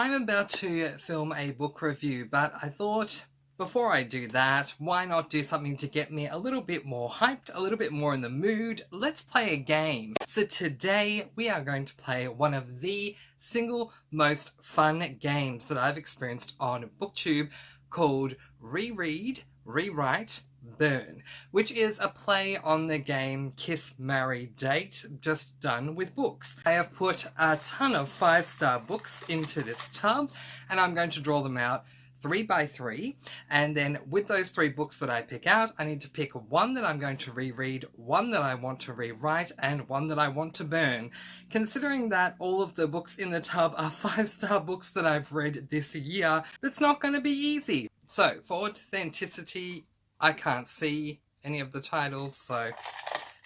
I'm about to film a book review, but I thought before I do that, why not do something to get me a little bit more hyped, a little bit more in the mood? Let's play a game. So today we are going to play one of the single most fun games that I've experienced on BookTube called ReRead, ReWrite, Burn, which is a play on the game Kiss, Marry, Date, just done with books. I have put a ton of 5-star books into this tub, and I'm going to draw them out 3 by 3, and then with those 3 books that I pick out, I need to pick one that I'm going to reread, one that I want to rewrite, and one that I want to burn. Considering that all of the books in the tub are 5-star books that I've read this year, that's not going to be easy. So, for authenticity, I can't see any of the titles, so it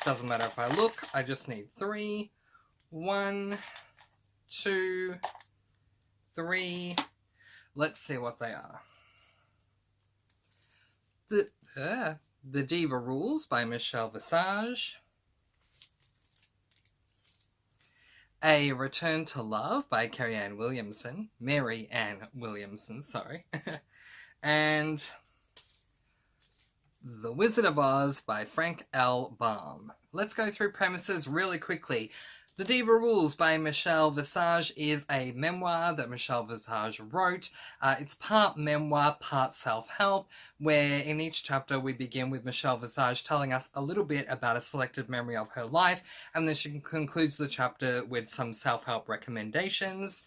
doesn't matter if I look. I just need 3. 1, 2, 3. Let's see what they are. The Diva Rules by Michelle Visage. A Return to Love by Mary Ann Williamson, sorry. And The Wizard of Oz by Frank L. Baum. Let's go through premises really quickly. The Diva Rules by Michelle Visage is a memoir that Michelle Visage wrote. It's part memoir, part self-help, where in each chapter we begin with Michelle Visage telling us a little bit about a selected memory of her life, and then she concludes the chapter with some self-help recommendations.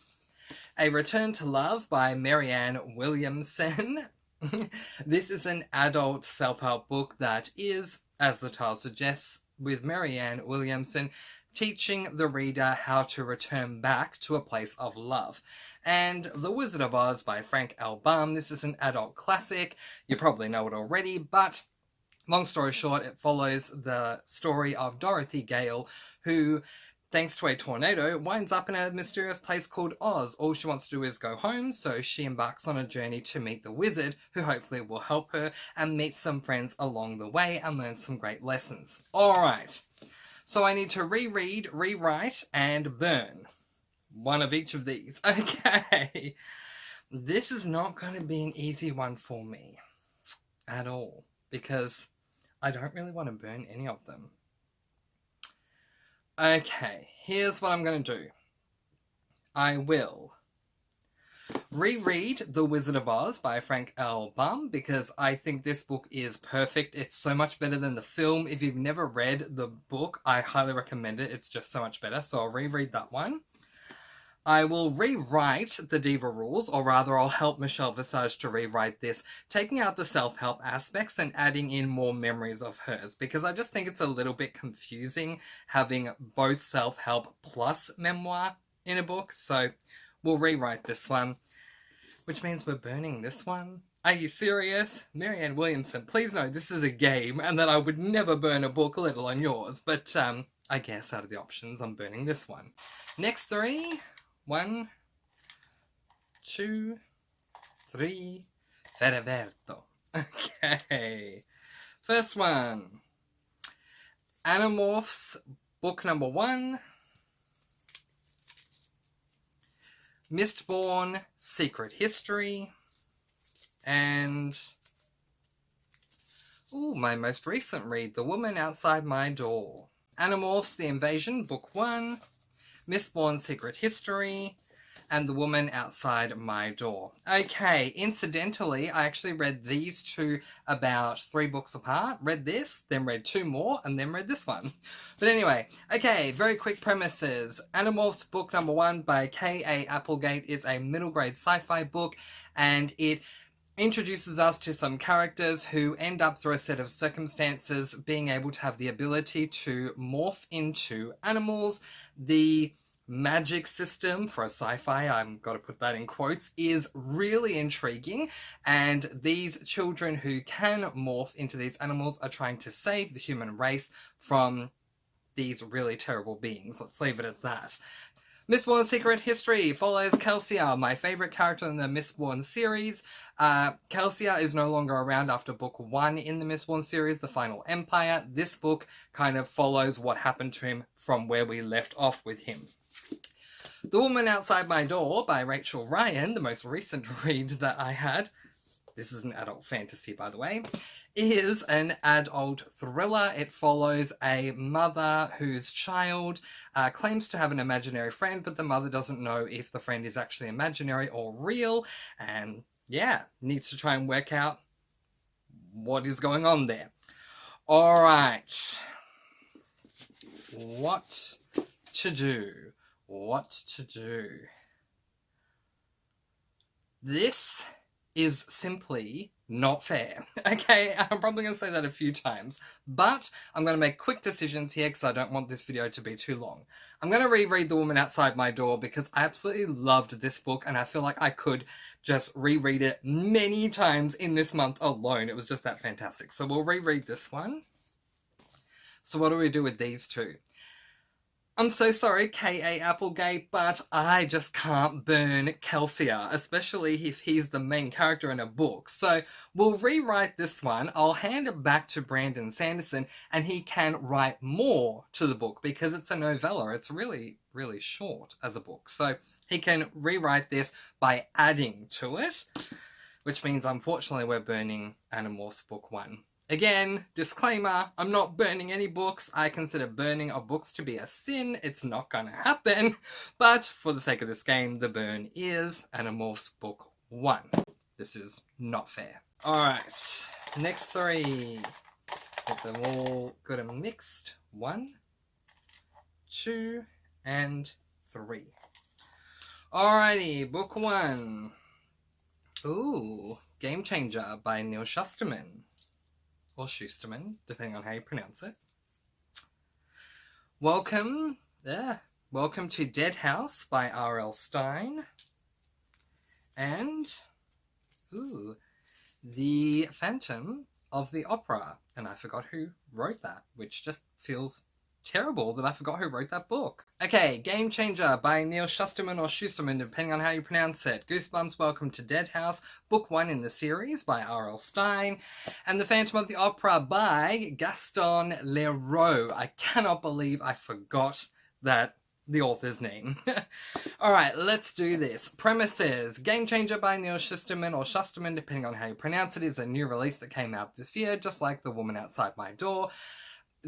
A Return to Love by Mary Ann Williamson. This is an adult self-help book that is, as the title suggests, with Mary Ann Williamson, teaching the reader how to return back to a place of love. And The Wizard of Oz by Frank L. Baum. This is an adult classic. You probably know it already, but long story short, it follows the story of Dorothy Gale, who, thanks to a tornado, winds up in a mysterious place called Oz. All she wants to do is go home, so she embarks on a journey to meet the wizard, who hopefully will help her, and meet some friends along the way and learn some great lessons. Alright. So I need to reread, rewrite, and burn. One of each of these. Okay. This is not going to be an easy one for me. At all. Because I don't really want to burn any of them. Okay. Here's what I'm going to do. I will reread The Wizard of Oz by Frank L. Baum, because I think this book is perfect. It's so much better than the film. If you've never read the book, I highly recommend it. It's just so much better. So I'll reread that one. I will rewrite The Diva Rules, or rather I'll help Michelle Visage to rewrite this, taking out the self-help aspects and adding in more memories of hers, because I just think it's a little bit confusing having both self-help plus memoir in a book. So we'll rewrite this one, which means we're burning this one. Are you serious? Mary Ann Williamson, please know this is a game and that I would never burn a book, let alone yours. But I guess out of the options, I'm burning this one. Next 3. 1, 2, 3. Ferverto. Okay. First one. Animorphs, book number 1. Mistborn, Secret History, and my most recent read, The Woman Outside My Door. Animorphs, The Invasion, Book 1, Mistborn, Secret History, and The Woman Outside My Door. Okay, incidentally, I actually read these 2 about 3 books apart. Read this, then read 2 more, and then read this one. But anyway, okay, very quick premises. Animorphs book number 1 by K.A. Applegate is a middle grade sci-fi book, and it introduces us to some characters who end up through a set of circumstances being able to have the ability to morph into animals. The magic system for a sci-fi, I've got to put that in quotes, is really intriguing, and these children who can morph into these animals are trying to save the human race from these really terrible beings. Let's leave it at that. Mistborn Secret History follows Kelsier, my favourite character in the Mistborn series. Kelsier is no longer around after book 1 in the Mistborn series, The Final Empire. This book kind of follows what happened to him from where we left off with him. The Woman Outside My Door by Rachel Ryan, the most recent read that I had, this is an adult fantasy by the way, is an adult thriller. It follows a mother whose child claims to have an imaginary friend, but the mother doesn't know if the friend is actually imaginary or real, and yeah, needs to try and work out what is going on there. Alright. What to do? What to do? This is simply not fair. Okay, I'm probably going to say that a few times, but I'm going to make quick decisions here because I don't want this video to be too long. I'm going to reread The Woman Outside My Door because I absolutely loved this book and I feel like I could just reread it many times in this month alone. It was just that fantastic. So we'll reread this one. So what do we do with these two? I'm so sorry, K.A. Applegate, but I just can't burn Kelsier, especially if he's the main character in a book. So we'll rewrite this one. I'll hand it back to Brandon Sanderson, and he can write more to the book because it's a novella. It's really, really short as a book. So he can rewrite this by adding to it, which means, unfortunately, we're burning Animorphs Book 1. Again, disclaimer, I'm not burning any books. I consider burning of books to be a sin. It's not gonna happen. But for the sake of this game, the burn is Animorphs Book 1. This is not fair. Alright, next three. Get them all good and mixed. 1, 2, and 3. Alrighty, Book 1. Ooh, Game Changer by Neil Shusterman. Or Schusterman, depending on how you pronounce it. Welcome to Dead House by R.L. Stine. And, The Phantom of the Opera. And I forgot who wrote that, which just feels terrible that I forgot who wrote that book. Okay, Game Changer by Neil Shusterman or Schusterman, depending on how you pronounce it. Goosebumps, Welcome to Dead House, Book 1 in the series by R.L. Stine. And The Phantom of the Opera by Gaston Leroux. I cannot believe I forgot that the author's name. Alright, let's do this. Premises. Game Changer by Neil Shusterman or Shusterman, depending on how you pronounce it, is a new release that came out this year, just like The Woman Outside My Door.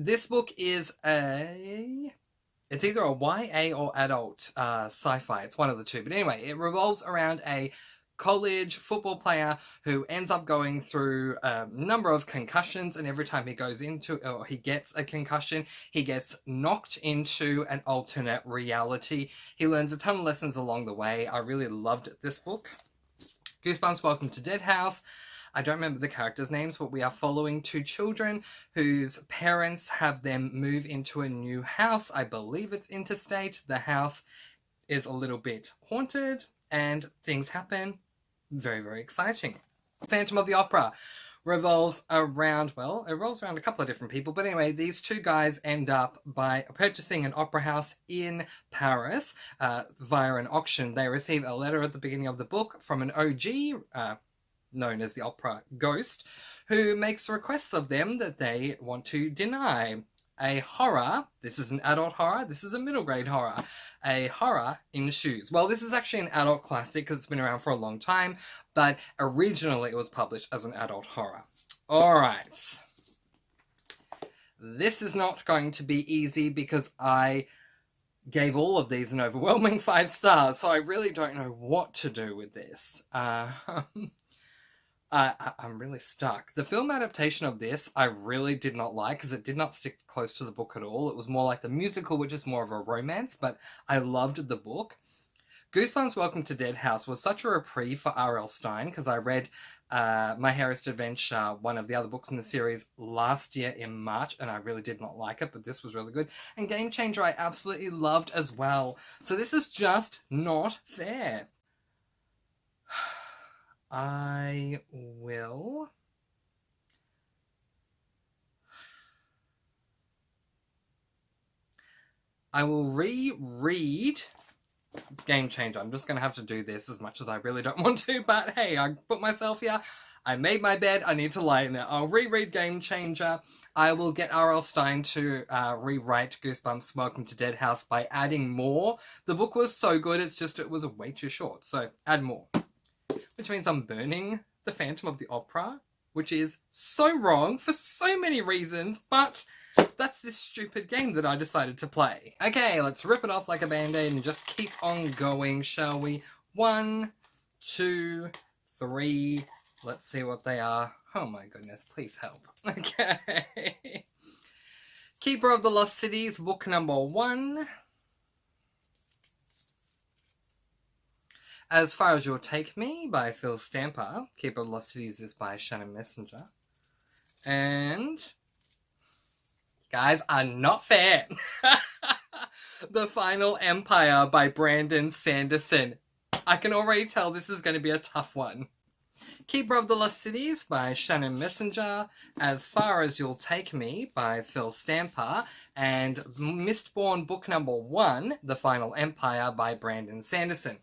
This book is it's either a YA or adult sci-fi. It's one of the two. But anyway, it revolves around a college football player who ends up going through a number of concussions, and every time he goes into, or he gets a concussion, he gets knocked into an alternate reality. He learns a ton of lessons along the way. I really loved this book. Goosebumps, Welcome to Dead House. I don't remember the characters' names, but we are following two children whose parents have them move into a new house. I believe it's interstate. The house is a little bit haunted and things happen. Very, very exciting. Phantom of the Opera revolves around, well, it revolves around a couple of different people, but anyway, these two guys end up by purchasing an opera house in Paris via an auction. They receive a letter at the beginning of the book from an OG, known as the opera ghost, who makes requests of them that they want to deny. A horror, this is an adult horror, this is a middle grade horror, a horror ensues. Well, this is actually an adult classic because it's been around for a long time, but originally it was published as an adult horror. Alright. This is not going to be easy because I gave all of these an overwhelming 5 stars, so I really don't know what to do with this. I'm really stuck. The film adaptation of this I really did not like because it did not stick close to the book at all. It was more like the musical, which is more of a romance, but I loved the book. Goosebumps Welcome to Dead House was such a reprieve for R.L. Stine because I read My Hairy Adventure, one of the other books in the series, last year in March, and I really did not like it, but this was really good. And Game Changer I absolutely loved as well. So this is just not fair. I will reread Game Changer. I'm just going to have to do this as much as I really don't want to, but hey, I put myself here. I made my bed, I need to lie in it. I'll reread Game Changer. I will get R.L. Stine to rewrite Goosebumps Welcome to Dead House by adding more. The book was so good, it's just it was way too short, so add more. Which means I'm burning The Phantom of the Opera, which is so wrong for so many reasons, but that's this stupid game that I decided to play. Okay, let's rip it off like a band-aid and just keep on going, shall we? 1, 2, 3, let's see what they are. Oh my goodness, please help. Okay. Keeper of the Lost Cities, book number 1. As Far As You'll Take Me by Phil Stamper. Keeper of the Lost Cities is by Shannon Messenger. And guys are not fair. The Final Empire by Brandon Sanderson. I can already tell this is going to be a tough one. Keeper of the Lost Cities by Shannon Messenger, As Far As You'll Take Me by Phil Stamper, and Mistborn book number 1, The Final Empire by Brandon Sanderson.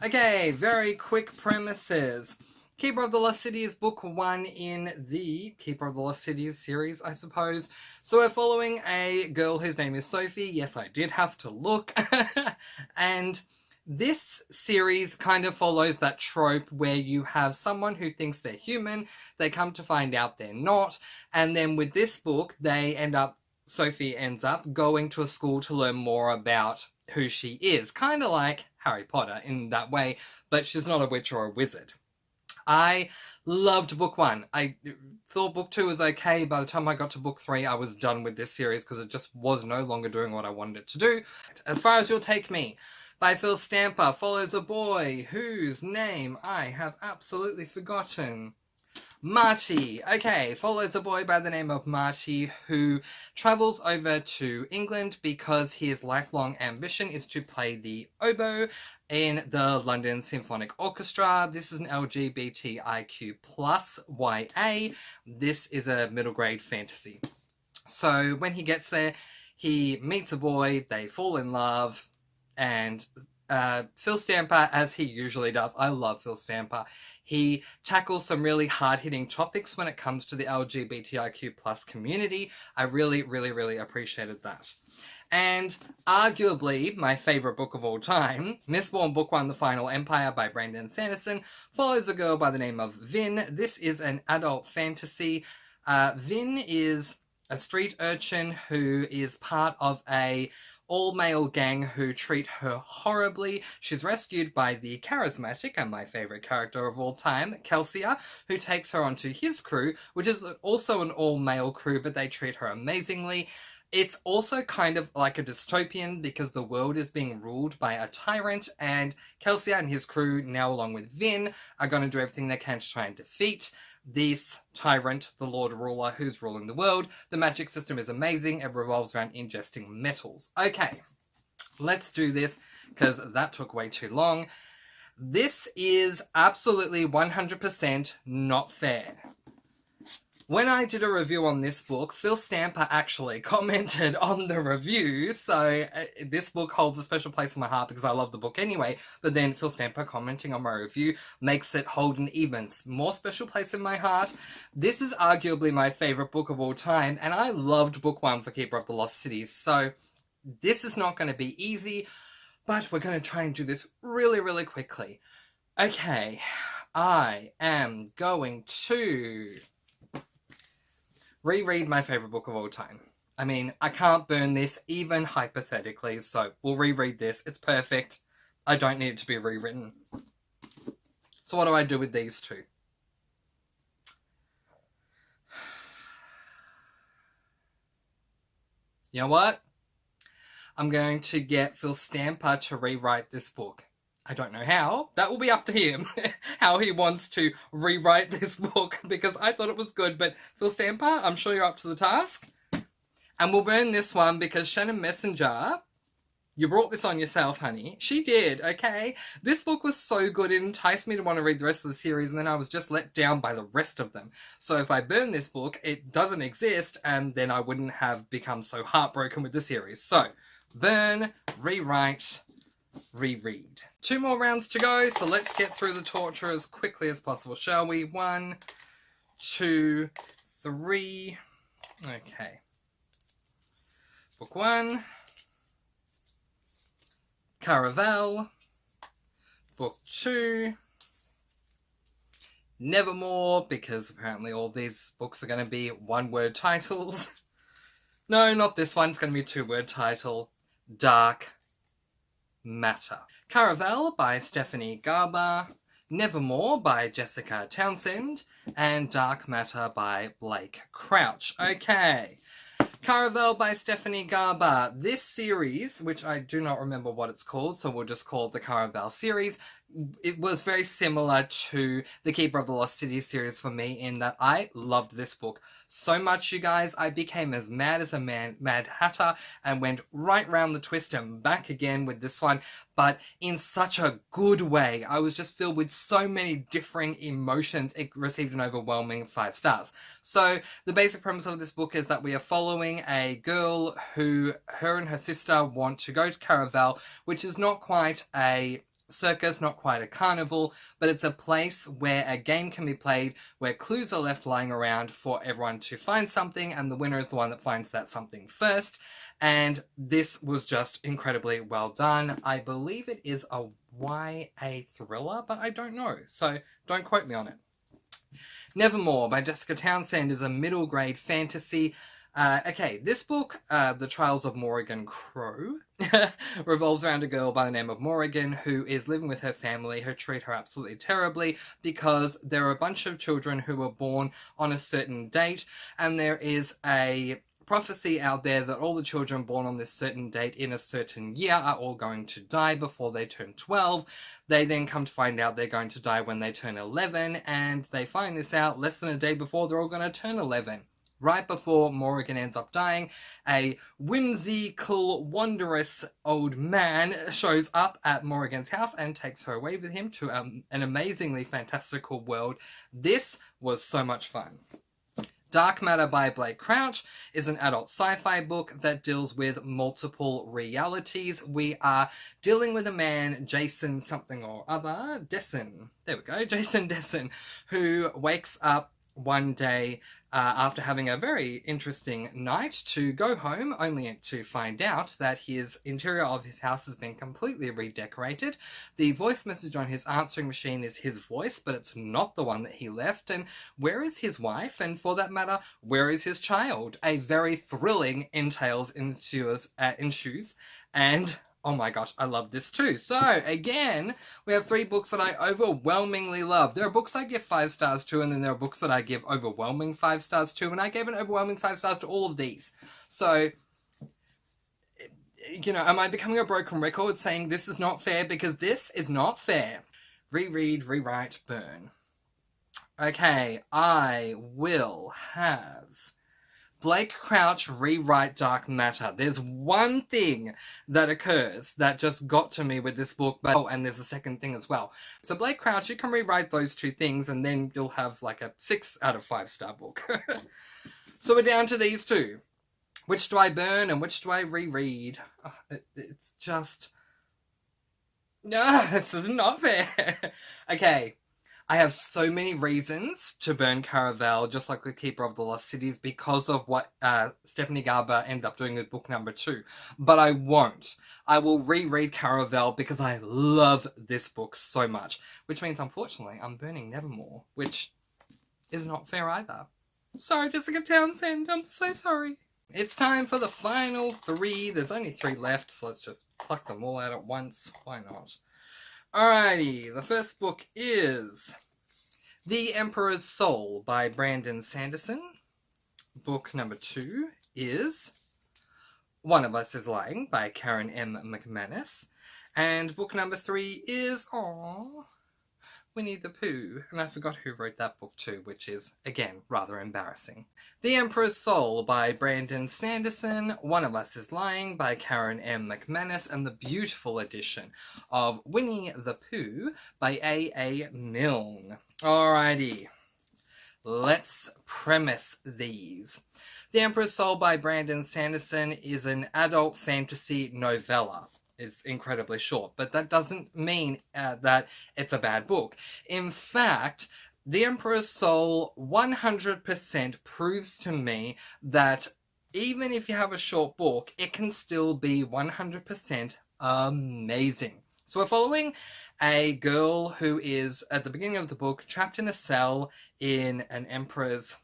Okay, very quick premises. Keeper of the Lost Cities book 1 in the Keeper of the Lost Cities series, I suppose. So we're following a girl whose name is Sophie. Yes, I did have to look. And this series kind of follows that trope where you have someone who thinks they're human, they come to find out they're not, and then with this book, Sophie ends up going to a school to learn more about who she is. Kind of like Harry Potter in that way, but she's not a witch or a wizard. I loved book 1. I thought book 2 was okay. By the time I got to book 3, I was done with this series because it just was no longer doing what I wanted it to do. As Far As You'll Take Me by Phil Stamper follows a boy whose name I have absolutely forgotten. Marty. Okay, follows a boy by the name of Marty who travels over to England because his lifelong ambition is to play the oboe in the London Symphonic Orchestra. This is an LGBTIQ plus YA. This is a middle grade fantasy. So when he gets there, he meets a boy, they fall in love, and Phil Stamper, as he usually does, I love Phil Stamper, he tackles some really hard-hitting topics when it comes to the LGBTIQ plus community. I really, really, really appreciated that. And arguably my favourite book of all time, Mistborn Book 1, The Final Empire by Brandon Sanderson, follows a girl by the name of Vin. This is an adult fantasy. Vin is a street urchin who is part of a all-male gang who treat her horribly. She's rescued by the charismatic and my favourite character of all time, Kelsia, who takes her onto his crew, which is also an all-male crew, but they treat her amazingly. It's also kind of like a dystopian because the world is being ruled by a tyrant, and Kelsia and his crew, now along with Vin, are going to do everything they can to try and defeat this tyrant, the Lord Ruler, who's ruling the world. The magic system is amazing. It revolves around ingesting metals. Okay, let's do this because that took way too long. This is absolutely 100% not fair. When I did a review on this book, Phil Stamper actually commented on the review, so this book holds a special place in my heart because I love the book anyway, but then Phil Stamper commenting on my review makes it hold an even more special place in my heart. This is arguably my favourite book of all time, and I loved book 1 for Keeper of the Lost Cities, so this is not going to be easy, but we're going to try and do this really, really quickly. Okay, I am going to reread my favourite book of all time. I mean, I can't burn this even hypothetically, so we'll reread this. It's perfect. I don't need it to be rewritten. So what do I do with these two? You know what? I'm going to get Phil Stamper to rewrite this book. I don't know how. That will be up to him, how he wants to rewrite this book, because I thought it was good, but Phil Stamper, I'm sure you're up to the task. And we'll burn this one because Shannon Messenger, you brought this on yourself, honey. She did, okay? This book was so good, it enticed me to want to read the rest of the series, and then I was just let down by the rest of them. So if I burn this book, it doesn't exist, and then I wouldn't have become so heartbroken with the series. So, burn, rewrite, reread. 2 more rounds to go, so let's get through the torture as quickly as possible, shall we? 1, 2, 3. Okay. Book 1. Caravel. Book 2. Nevermore, because apparently all these books are going to be one-word titles. No, not this one. It's going to be a two-word title. Dark Matter. Caravel by Stephanie Garber. Nevermore by Jessica Townsend. And Dark Matter by Blake Crouch. Okay. Caravel by Stephanie Garber. This series, which I do not remember what it's called, so we'll just call it the Caravel series, it was very similar to the Keeper of the Lost City series for me in that I loved this book so much, you guys. I became as a Mad Hatter and went right round the twist and back again with this one, but in such a good way. I was just filled with so many differing emotions. It received an overwhelming 5 stars. So the basic premise of this book is that we are following a girl who, her and her sister want to go to Caravel, which is not quite a circus, not quite a carnival, but it's a place where a game can be played where clues are left lying around for everyone to find something, and the winner is the one that finds that something first. And this was just incredibly well done. I believe it is a YA thriller, but I don't know, so don't quote me on it. Nevermore by Jessica Townsend is a middle grade fantasy. Okay, this book, The Trials of Morrigan Crow, revolves around a girl by the name of Morrigan who is living with her family who treat her absolutely terribly because there are a bunch of children who were born on a certain date, and there is a prophecy out there that all the children born on this certain date in a certain year are all going to die before they turn 12. They then come to find out they're going to die when they turn 11, and they find this out less than a day before they're all going to turn 11. Right before Morrigan ends up dying, a whimsical, wondrous old man shows up at Morrigan's house and takes her away with him to an amazingly fantastical world. This was so much fun. Dark Matter by Blake Crouch is an adult sci-fi book that deals with multiple realities. We are dealing with a man, Jason something or other, Desson, there we go, Jason Desson, who wakes up one day after having a very interesting night to go home, only to find out that his interior of his house has been completely redecorated. The voice message on his answering machine is his voice, but it's not the one that he left. And where is his wife? And for that matter, where is his child? A very thrilling ensues. And oh my gosh, I love this too. So, again, we have 3 books that I overwhelmingly love. There are books I give 5 stars to, and then there are books that I give overwhelming 5 stars to, and I gave an overwhelming 5 stars to all of these. So, you know, am I becoming a broken record saying this is not fair? Because this is not fair. Reread, rewrite, burn. Okay, I will have Blake Crouch rewrite Dark Matter. There's one thing that occurs that just got to me with this book, but oh, and there's a second thing as well. So Blake Crouch, you can rewrite those 2 things and then you'll have like a 6 out of 5 star book. So we're down to these 2. Which do I burn and which do I reread? Oh, it's just... No, this is not fair. Okay. I have so many reasons to burn Caravel, just like with Keeper of the Lost Cities, because of what Stephanie Garber ended up doing with book number 2. But I won't. I will reread Caravel because I love this book so much. Which means, unfortunately, I'm burning Nevermore, which is not fair either. Sorry, Jessica Townsend. I'm so sorry. It's time for the final 3. There's only 3 left, so let's just pluck them all out at once. Why not? Alrighty, the first book is The Emperor's Soul by Brandon Sanderson. Book number 2 is One of Us is Lying by Karen M. McManus. And book number 3 is, Winnie the Pooh. And I forgot who wrote that book too, which is, again, rather embarrassing. The Emperor's Soul by Brandon Sanderson. One of Us is Lying by Karen M. McManus. And the beautiful edition of Winnie the Pooh by A. Milne. Alrighty. Let's premise these. The Emperor's Soul by Brandon Sanderson is an adult fantasy novella. It's incredibly short, but that doesn't mean that it's a bad book. In fact, The Emperor's Soul 100% proves to me that even if you have a short book, it can still be 100% amazing. So we're following a girl who is, at the beginning of the book, trapped in a cell in an emperor's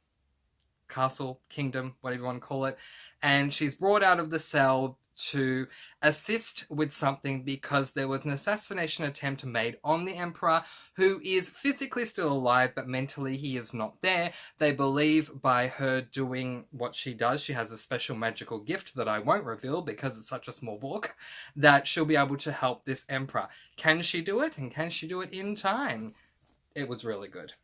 castle, kingdom, whatever you want to call it, and she's brought out of the cell to assist with something because there was an assassination attempt made on the emperor, who is physically still alive but mentally he is not there. They believe by her doing what she does, she has a special magical gift that I won't reveal because it's such a small book, that she'll be able to help this emperor. Can she do it? And can she do it in time? It was really good.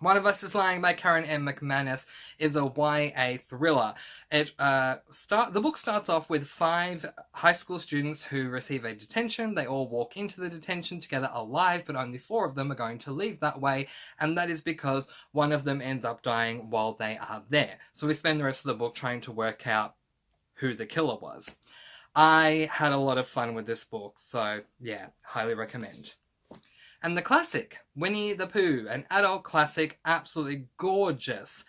One of Us is Lying by Karen M. McManus is a YA thriller. The book starts off with 5 high school students who receive a detention. They all walk into the detention together alive, but only 4 of them are going to leave that way, and that is because one of them ends up dying while they are there. So we spend the rest of the book trying to work out who the killer was. I had a lot of fun with this book, so yeah, highly recommend. And the classic, Winnie the Pooh, an adult classic, absolutely gorgeous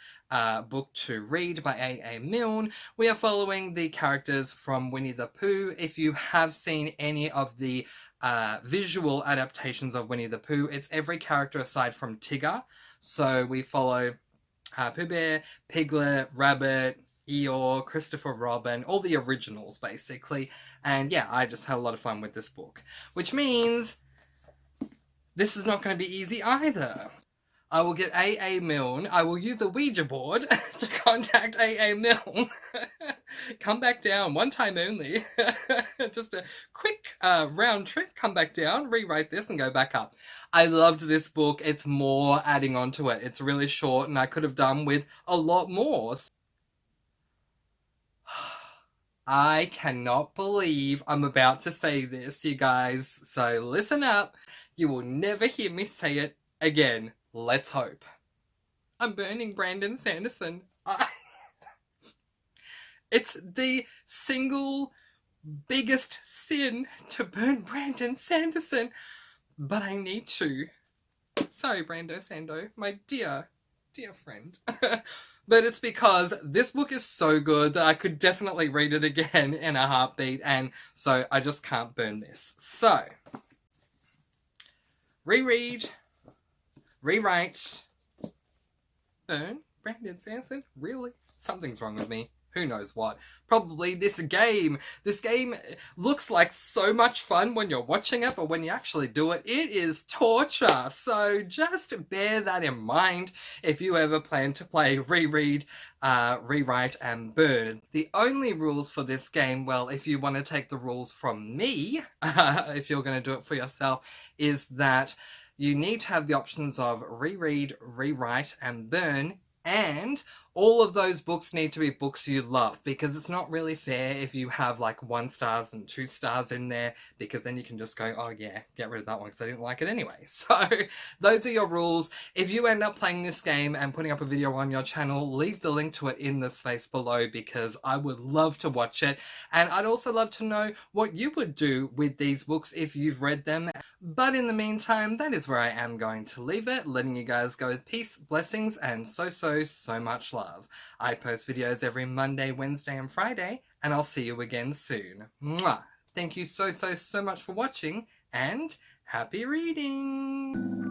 book to read by A.A. Milne. We are following the characters from Winnie the Pooh. If you have seen any of the visual adaptations of Winnie the Pooh, it's every character aside from Tigger. So we follow Pooh Bear, Piglet, Rabbit, Eeyore, Christopher Robin, all the originals basically. And yeah, I just had a lot of fun with this book. Which means this is not going to be easy either. I will get A.A. Milne. I will use a Ouija board to contact A.A. Milne. Come back down, one time only. Just a quick round trip, come back down, rewrite this and go back up. I loved this book. It's more adding on to it. It's really short and I could have done with a lot more. I cannot believe I'm about to say this, you guys. So listen up. You will never hear me say it again. Let's hope. I'm burning Brandon Sanderson. It's the single biggest sin to burn Brandon Sanderson. But I need to. Sorry, Brando Sando, my dear friend. But it's because this book is so good that I could definitely read it again in a heartbeat, and so I just can't burn this. So, reread, rewrite, burn, Brandon Sanderson? Really? Something's wrong with me. Who knows what? Probably this game. This game looks like so much fun when you're watching it, but when you actually do it, it is torture. So just bear that in mind if you ever plan to play reread, rewrite, and burn. The only rules for this game, well, if you want to take the rules from me, if you're going to do it for yourself, is that you need to have the options of reread, rewrite, and burn. And all of those books need to be books you love, because it's not really fair if you have like 1 stars and 2 stars in there, because then you can just go, oh yeah, get rid of that one because I didn't like it anyway. So those are your rules. If you end up playing this game and putting up a video on your channel, leave the link to it in the space below, because I would love to watch it. And I'd also love to know what you would do with these books if you've read them. But in the meantime, that is where I am going to leave it, letting you guys go with peace, blessings, and so much love. I post videos every Monday, Wednesday, and Friday, and I'll see you again soon. Mwah! Thank you so much for watching, and happy reading!